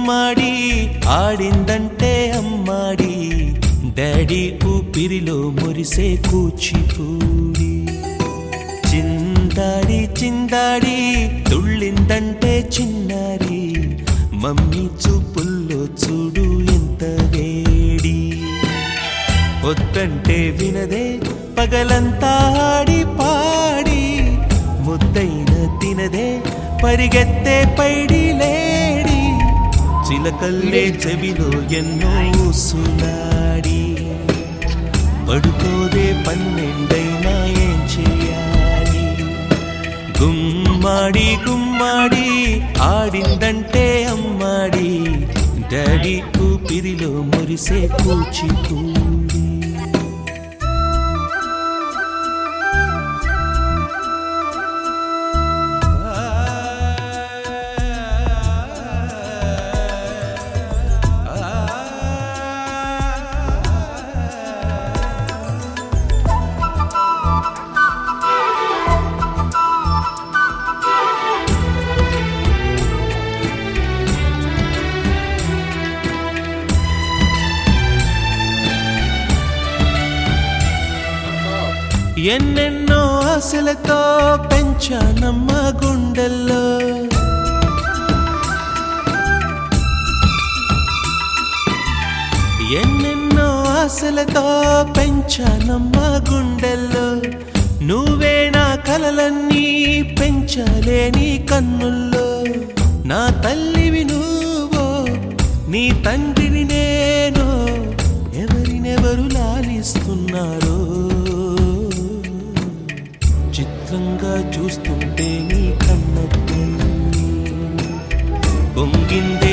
గుమ్మాడి ఆడిందంటే అమ్మాడి డాడీ ఊపిరిలో మురిసే కూచిపూడి చిందాడి చిందాడి తుళ్ళిందంటే చిన్నారి మమ్మీ చూపుల్లో చూడు ఎంత వేడి వద్దంటే వినదే పగలంతా ఆడి పాడి ముద్దైన తినదే పరిగెత్తే పైడి లేడి చిలకల్లే చెవిలో ఎన్నో ఊసులాడి పడుకోదే పన్నెండైనా ఏం చేయాలి గుమ్మాడి గుమ్మాడి ఆడిందంటే అమ్మాడి డాడీ ఊపిరిలో మురిసే కూచిపూడి ఎన్నెన్నో ఆశలతో పెంచానమ్మ గుండెల్లో ఎన్నెన్నో ఆశలతో పెంచానమ్మ గుండెల్లో నువ్వే నా కలలన్నీ పెంచాలే నీ కన్నుల్లో నా తల్లివి నువ్వో నీ తండ్రిని నేను ఎవరినెవరు లాలిస్తున్నారో చిత్రంగా చూస్తుంటే నీ కన్నట్టు పొంగిందే